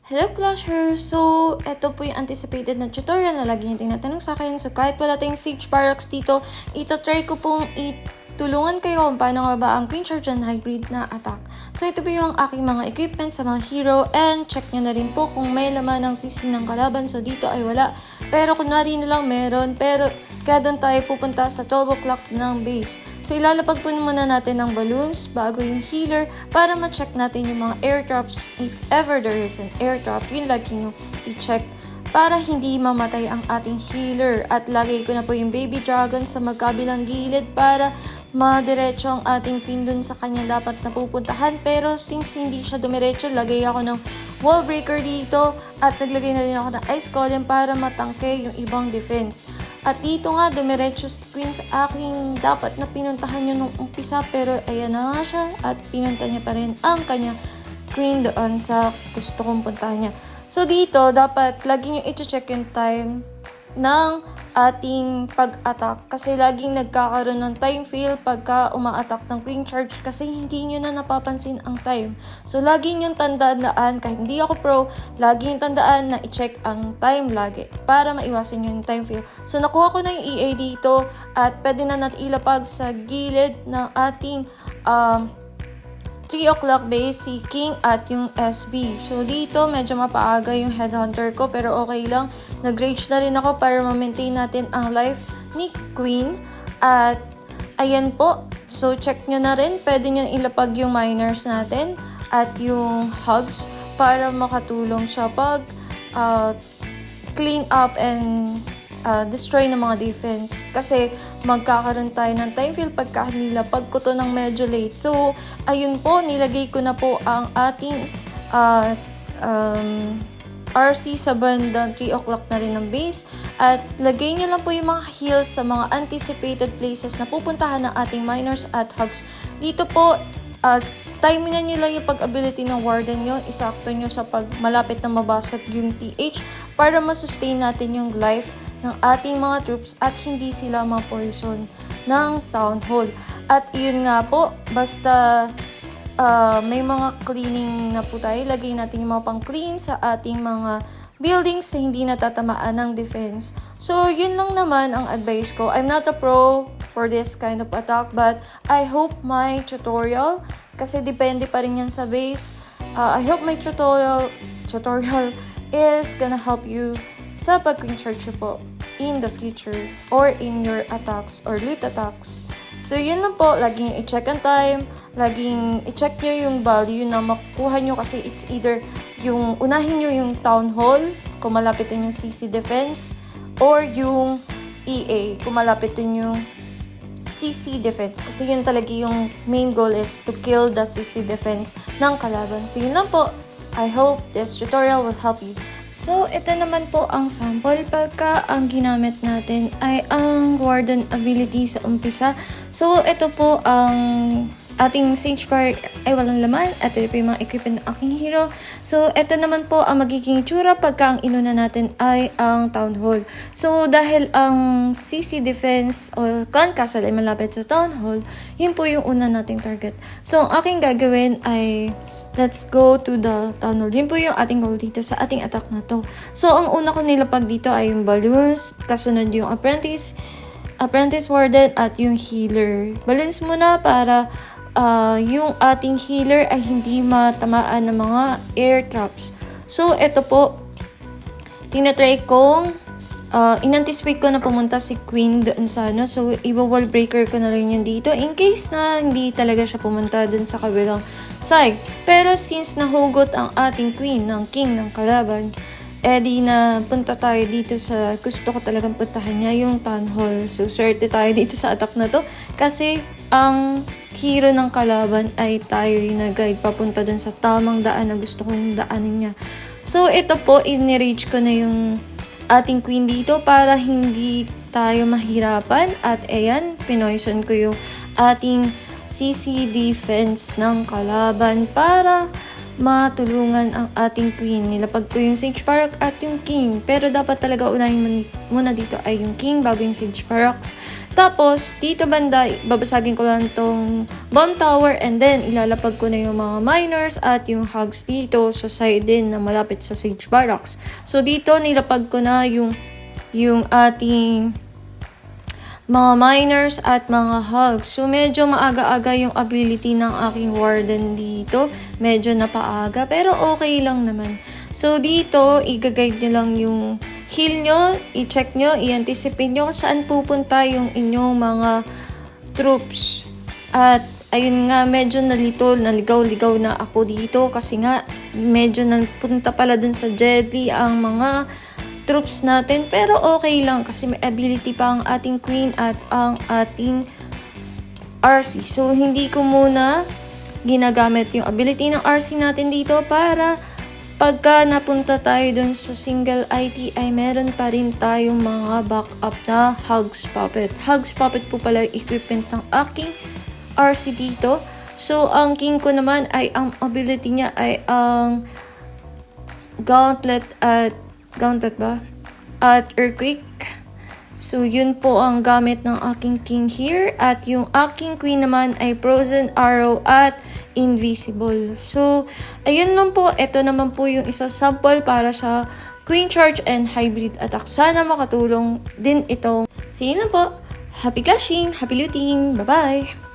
Hello Clashers! So, ito po yung anticipated na tutorial na lagi niyo tinatanong sa akin. So, kahit wala tayong Siege Barracks dito, try ko pong itulungan kayo kung paano nga ba ang Queen Charge and Hybrid na attack. So, ito po yung aking mga equipment sa mga hero and check nyo na rin po kung may laman ng CC ng kalaban. So, dito ay wala. Pero kunwari na lang meron. Pero, kaya doon tayo pupunta sa 12 o'clock ng base. So, ilalapag po muna natin ng balloons bago yung healer para ma-check natin yung mga airdrops. If ever there is an airdrop, yun lagi nyo i-check para hindi mamatay ang ating healer. At lagay ko na po yung baby dragon sa magkabilang gilid para madiretso ang ating pin dun sa kanya dapat napupuntahan. Pero since hindi siya dumiretso, lagay ako ng wall breaker dito at naglagay na rin ako ng ice column para matangke yung ibang defense. At dito nga, dumiretso si Queen sa aking dapat na pinuntahan nyo nung umpisa. Pero ayan na nga siya at pinunta niya pa rin ang kanya Queen doon sa gusto kong puntahan niya. So dito, dapat lagi nyo i-check yung time ng ating pag-attack. Kasi laging nagkakaroon ng time fail pagka uma-attack ng Queen Charge kasi hindi nyo na napapansin ang time. So lagi nyo tandaan, kahit hindi ako pro, lagi nyo tandaan na i-check ang time lagi para maiwasan nyo yung time fail. So nakuha ko na yung EA dito at pwede na natin ilapag sa gilid ng ating 3 o'clock base, si King at yung SB. So, dito medyo mapaaga yung headhunter ko pero okay lang. Nag-rage na rin ako para ma-maintain natin ang life ni Queen. At, ayan po. So, check nyo na rin. Pwede nyo ilapag yung miners natin at yung hugs para makatulong siya pag clean up and destroy ng mga defense. Kasi magkakaroon tayo ng time fill pagka nilapag ko to ng medyo late. So, ayun po, nilagay ko na po ang ating RC sa bandang 3 o'clock na rin ng base. At lagay nyo lang po yung mga heals sa mga anticipated places na pupuntahan ng ating miners at hugs. Dito po, timingan nyo lang yung pag-ability ng warden nyo. Isakto nyo sa pag malapit na mabasag yung TH para masustain natin yung life ng ating mga troops at hindi sila ma-poison ng town hall. At iyon nga po, basta may mga cleaning na po tayo, lagay natin yung mga pang-clean sa ating mga buildings na hindi natatamaan ng defense. So, yun lang naman ang advice ko. I'm not a pro for this kind of attack, but I hope my tutorial, kasi depende pa rin yan sa base, I hope my tutorial is gonna help you sa pag-Queen Charge po in the future or in your attacks or late attacks. So, yun lang po. Laging i-check ang time. Laging i-check nyo yung value na makukuha nyo kasi it's either yung unahin nyo yung Town Hall kung malapit din yung CC Defense or yung EA kung malapit din yung CC Defense. Kasi yun talaga yung main goal is to kill the CC Defense ng kalaban. So, yun lang po. I hope this tutorial will help you. So, ito naman po ang sample pagka ang ginamit natin ay ang Warden ability sa umpisa. So, ito po ang ating Siege Barrack ay walang laman at ito po yung mga equipment ng aking hero. So, ito naman po ang magiging itsura pagka ang inuna natin ay ang Town Hall. So, dahil ang CC Defense o Clan Castle ay malapit sa Town Hall, yun po yung una nating target. So, ang aking gagawin ay let's go to the Town Hall. Yun po yung ating goal dito sa ating attack na to. So, ang una ko nilapag dito ay yung balloons, kasunod yung apprentice warden at yung healer. Balloons muna para yung ating healer ay hindi matamaan ng mga air traps. So, ito po, tinatry kong in-anticipate ko na pumunta si Queen doon sa ano. So, iba-wall breaker ko na rin yun dito in case na hindi talaga siya pumunta doon sa kabilang side. Pero since nahugot ang ating Queen ng King ng kalaban, di na punta tayo dito sa gusto ko talagang puntahan niya, yung Town Hall. So, swerte tayo dito sa attack na to kasi ang hero ng kalaban ay tayo yung nag-guide papunta dun sa tamang daan na gusto kong daanin niya. So, ito po, in-rage ko na yung ating Queen dito para hindi tayo mahirapan. At ayan, pinoison ko yung ating CC defense ng kalaban para matulungan ang ating queen. Nilapag ko yung Sage Parrot at yung king. Pero dapat talaga unahin muna dito ay yung king bago yung Sage Parrots. Tapos, dito banda, babasagin ko lang tong bomb tower and then ilalapag ko na yung mga miners at yung hogs dito sa side din na malapit sa Sage Barracks. So, dito nilapag ko na yung ating mga miners at mga hogs. So, medyo maaga-aga yung ability ng aking warden dito. Medyo napaaga, pero okay lang naman. So, dito, i-guide nyo lang yung heal nyo, i-check nyo, i-anticipate nyo kung saan pupunta yung inyong mga troops. At, ayun nga, medyo naligaw-ligaw na ako dito kasi nga, medyo napunta pala dun sa Jedi ang mga troops natin, pero okay lang kasi may ability pa ang ating queen at ang ating RC. So, hindi ko muna ginagamit yung ability ng RC natin dito para pagka napunta tayo dun sa single IT ay meron pa rin tayong mga backup na Hogs Puppet. Hogs Puppet po pala yung equipment ng aking RC dito. So, ang king ko naman ay ang ability niya ay ang Gauntlet ba? At Earthquake. So, yun po ang gamit ng aking king here. At yung aking queen naman ay Frozen Arrow at Invisible. So, ayun lang po. Ito naman po yung isa sample para sa Queen Charge and Hybrid Attack. Sana makatulong din itong. See you lang po. Happy clashing! Happy looting! Bye-bye!